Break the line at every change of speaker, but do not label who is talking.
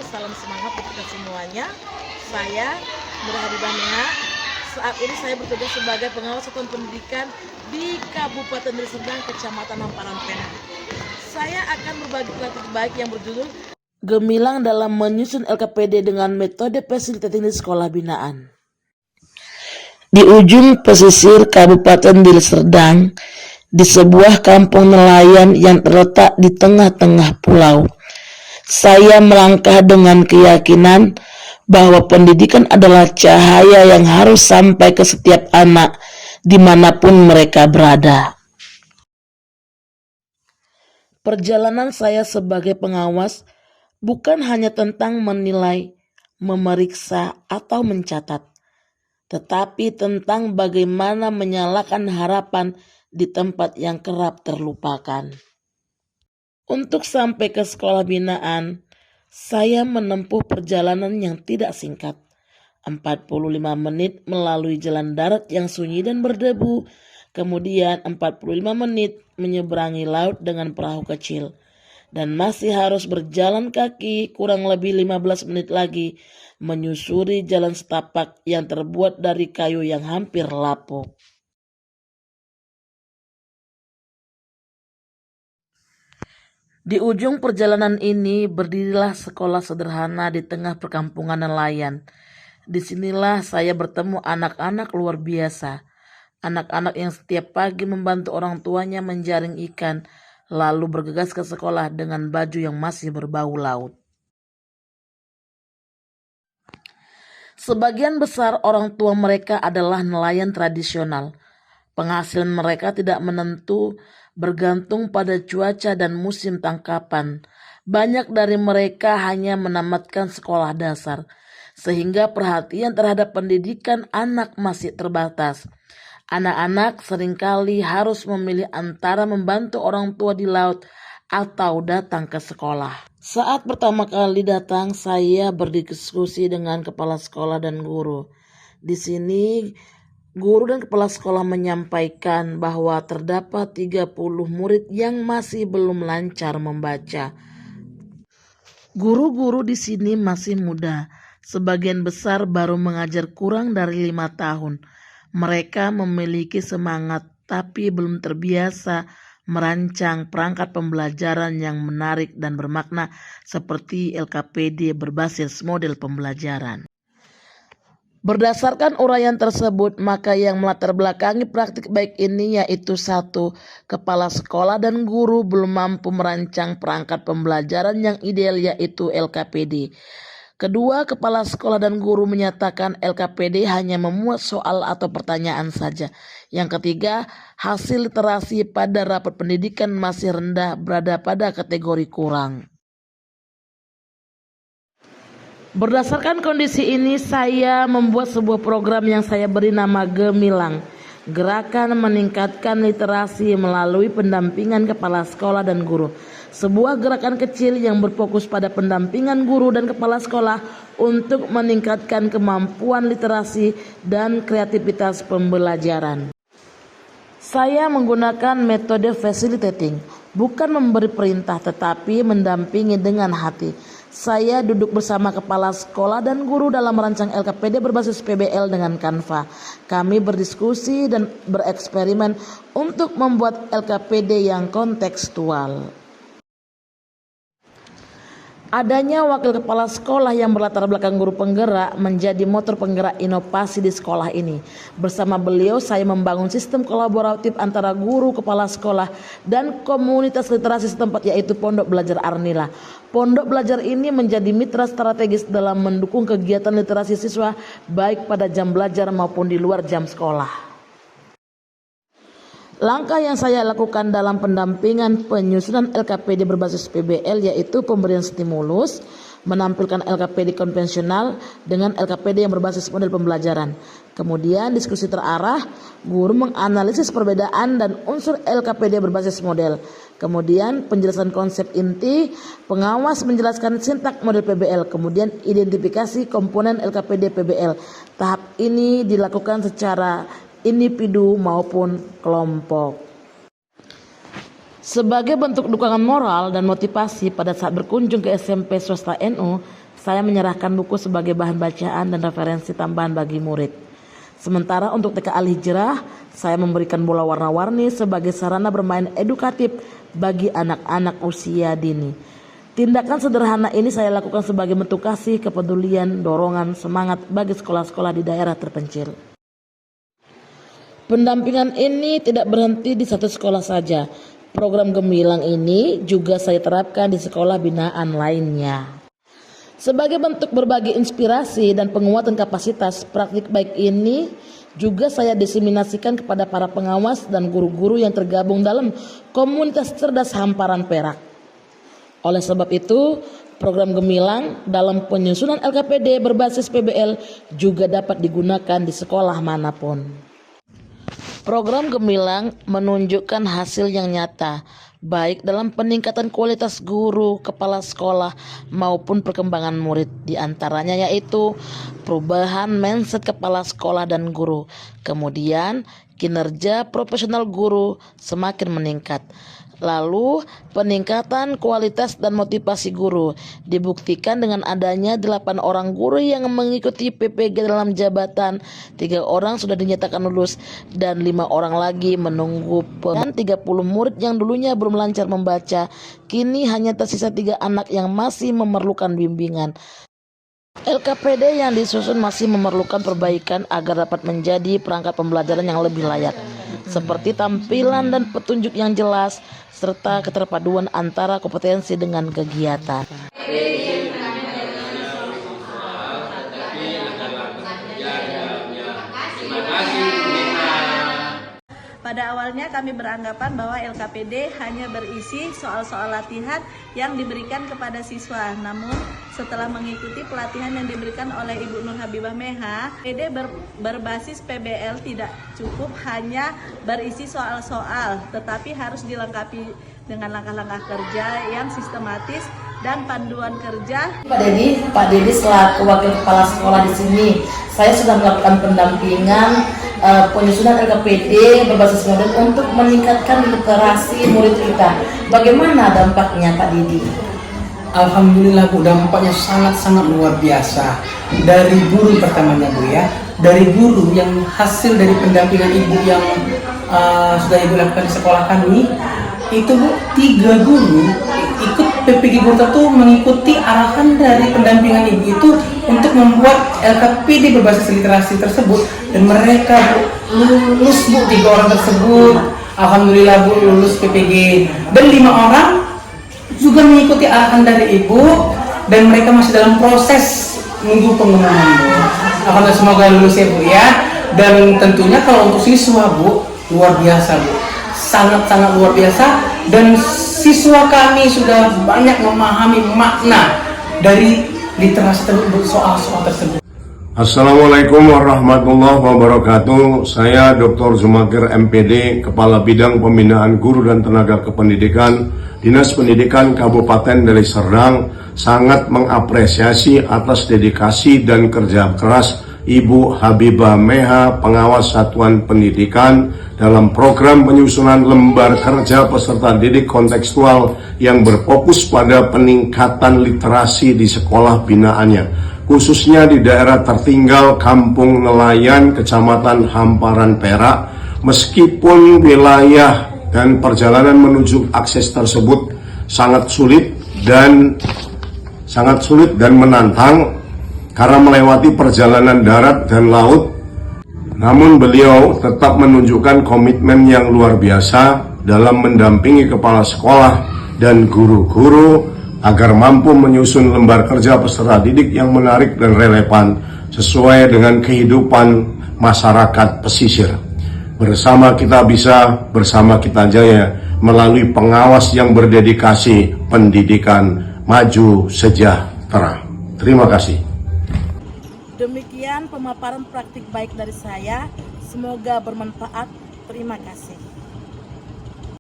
salam semangat untuk kita semuanya. Saya Nurhadibah Neha. Saat ini saya bertugas sebagai pengawas satuan pendidikan di Kabupaten Deli Serdang, Kecamatan Hamparan Perak. Saya akan berbagi praktik baik yang berjudul Gemilang dalam menyusun LKPD dengan metode facilitating di sekolah binaan. Di ujung pesisir Kabupaten Deli Serdang, di sebuah kampung nelayan yang terletak di tengah-tengah pulau, saya melangkah dengan keyakinan bahwa pendidikan adalah cahaya yang harus sampai ke setiap anak dimanapun mereka berada. Perjalanan saya sebagai pengawas bukan hanya tentang menilai, memeriksa, atau mencatat, tetapi tentang bagaimana menyalakan harapan di tempat yang kerap terlupakan. Untuk sampai ke sekolah binaan, saya menempuh perjalanan yang tidak singkat, 45 menit melalui jalan darat yang sunyi dan berdebu, kemudian 45 menit menyeberangi laut dengan perahu kecil, dan masih harus berjalan kaki kurang lebih 15 menit lagi menyusuri jalan setapak yang terbuat dari kayu yang hampir lapuk. Di ujung perjalanan ini berdirilah sekolah sederhana di tengah perkampungan nelayan. Disinilah saya bertemu anak-anak luar biasa. Anak-anak yang setiap pagi membantu orang tuanya menjaring ikan, lalu bergegas ke sekolah dengan baju yang masih berbau laut. Sebagian besar orang tua mereka adalah nelayan tradisional. Penghasilan mereka tidak menentu, bergantung pada cuaca dan musim tangkapan. Banyak dari mereka hanya menamatkan sekolah dasar, sehingga perhatian terhadap pendidikan anak masih terbatas. Anak-anak seringkali harus memilih antara membantu orang tua di laut atau datang ke sekolah. Saat pertama kali datang, saya berdiskusi dengan kepala sekolah dan guru. Di sini guru dan kepala sekolah menyampaikan bahwa terdapat 30 murid yang masih belum lancar membaca. Guru-guru di sini masih muda, sebagian besar baru mengajar kurang dari 5 tahun. Mereka memiliki semangat tapi belum terbiasa merancang perangkat pembelajaran yang menarik dan bermakna seperti LKPD berbasis model pembelajaran. Berdasarkan uraian tersebut, maka yang melatar belakangi praktik baik ini yaitu 1. Kepala sekolah dan guru belum mampu merancang perangkat pembelajaran yang ideal yaitu LKPD. 2. Kepala sekolah dan guru menyatakan LKPD hanya memuat soal atau pertanyaan saja. Yang 3. Hasil literasi pada rapat pendidikan masih rendah, berada pada kategori kurang. Berdasarkan kondisi ini, saya membuat sebuah program yang saya beri nama Gemilang, Gerakan Meningkatkan Literasi Melalui Pendampingan Kepala Sekolah dan Guru. Sebuah gerakan kecil yang berfokus pada pendampingan guru dan kepala sekolah untuk meningkatkan kemampuan literasi dan kreativitas pembelajaran. Saya menggunakan metode facilitating, bukan memberi perintah tetapi mendampingi dengan hati. Saya duduk bersama kepala sekolah dan guru dalam merancang LKPD berbasis PBL dengan Canva. Kami berdiskusi dan bereksperimen untuk membuat LKPD yang kontekstual. Adanya wakil kepala sekolah yang berlatar belakang guru penggerak menjadi motor penggerak inovasi di sekolah ini. Bersama beliau saya membangun sistem kolaboratif antara guru, kepala sekolah, dan komunitas literasi setempat yaitu Pondok Belajar Arnila. Pondok belajar ini menjadi mitra strategis dalam mendukung kegiatan literasi siswa baik pada jam belajar maupun di luar jam sekolah. Langkah yang saya lakukan dalam pendampingan penyusunan LKPD berbasis PBL yaitu pemberian stimulus, menampilkan LKPD konvensional dengan LKPD yang berbasis model pembelajaran. Kemudian diskusi terarah, guru menganalisis perbedaan dan unsur LKPD berbasis model. Kemudian penjelasan konsep inti, pengawas menjelaskan sintak model PBL, kemudian identifikasi komponen LKPD PBL. Tahap ini dilakukan secara individu maupun kelompok. Sebagai bentuk dukungan moral dan motivasi pada saat berkunjung ke SMP swasta NU, saya menyerahkan buku sebagai bahan bacaan dan referensi tambahan bagi murid. Sementara untuk TK Al-Hijrah, saya memberikan bola warna-warni sebagai sarana bermain edukatif bagi anak-anak usia dini. Tindakan sederhana ini saya lakukan sebagai bentuk kasih, kepedulian, dorongan, semangat bagi sekolah-sekolah di daerah terpencil. Pendampingan ini tidak berhenti di satu sekolah saja. Program Gemilang ini juga saya terapkan di sekolah binaan lainnya. Sebagai bentuk berbagi inspirasi dan penguatan kapasitas, praktik baik ini juga saya diseminasikan kepada para pengawas dan guru-guru yang tergabung dalam komunitas cerdas hamparan Perak. Oleh sebab itu, program Gemilang dalam penyusunan LKPD berbasis PBL juga dapat digunakan di sekolah manapun. Program Gemilang menunjukkan hasil yang nyata, baik dalam peningkatan kualitas guru, kepala sekolah, maupun perkembangan murid. Di antaranya yaitu perubahan mindset kepala sekolah dan guru. Kemudian kinerja profesional guru semakin meningkat. Lalu peningkatan kualitas dan motivasi guru dibuktikan dengan adanya 8 orang guru yang mengikuti PPG dalam jabatan, 3 orang sudah dinyatakan lulus dan 5 orang lagi menunggu. Dan 30 murid yang dulunya belum lancar membaca, kini hanya tersisa 3 anak yang masih memerlukan bimbingan. LKPD yang disusun masih memerlukan perbaikan agar dapat menjadi perangkat pembelajaran yang lebih layak, seperti tampilan dan petunjuk yang jelas, serta keterpaduan antara kompetensi dengan kegiatan.
Pada awalnya kami beranggapan bahwa LKPD hanya berisi soal-soal latihan yang diberikan kepada siswa. Namun setelah mengikuti pelatihan yang diberikan oleh Ibu Nur Habibah Meha, LKPD berbasis PBL tidak cukup hanya berisi soal-soal, tetapi harus dilengkapi dengan langkah-langkah kerja yang sistematis dan panduan kerja.
Pak Dedi selaku wakil kepala sekolah di sini, saya sudah melakukan pendampingan penyusunan LKPD berbasis model untuk meningkatkan literasi murid kita. Bagaimana dampaknya Pak Dedi?
Alhamdulillah Bu, dampaknya sangat-sangat luar biasa. Dari guru pertamanya Bu ya, dari guru yang hasil dari pendampingan Ibu yang sudah Ibu lakukan di sekolah kami, itu Bu, 3 guru ikut PPG Guru itu mengikuti arahan dari pendampingan Ibu itu untuk membuat LKPD berbasis literasi tersebut, dan mereka Bu, lulus Bu, 3 orang tersebut. Alhamdulillah Bu, lulus PPG, dan 5 orang juga mengikuti arahan dari Ibu, dan mereka masih dalam proses menunggu pengumuman Bu. Alhamdulillah, semoga lulus ya Bu ya. Dan tentunya kalau untuk siswa Bu, luar biasa Bu, sangat-sangat luar biasa, dan siswa kami sudah banyak memahami makna dari literasi tersebut, soal-soal tersebut.
Assalamualaikum warahmatullahi wabarakatuh. Saya Dr. Zumakir MPD, Kepala Bidang Pembinaan Guru dan Tenaga Kependidikan, Dinas Pendidikan Kabupaten Deli Serdang, sangat mengapresiasi atas dedikasi dan kerja keras Ibu Habibah Meha, Pengawas Satuan Pendidikan, dalam program penyusunan lembar kerja peserta didik kontekstual yang berfokus pada peningkatan literasi di sekolah binaannya, khususnya di daerah tertinggal Kampung Nelayan, Kecamatan Hamparan Perak. Meskipun wilayah dan perjalanan menuju akses tersebut sangat sulit dan menantang karena melewati perjalanan darat dan laut, namun beliau tetap menunjukkan komitmen yang luar biasa dalam mendampingi kepala sekolah dan guru-guru agar mampu menyusun lembar kerja peserta didik yang menarik dan relevan sesuai dengan kehidupan masyarakat pesisir. Bersama kita bisa, bersama kita jaya, melalui pengawas yang berdedikasi pendidikan maju sejahtera. Terima kasih.
Demikian pemaparan praktik baik dari saya, semoga bermanfaat. Terima kasih.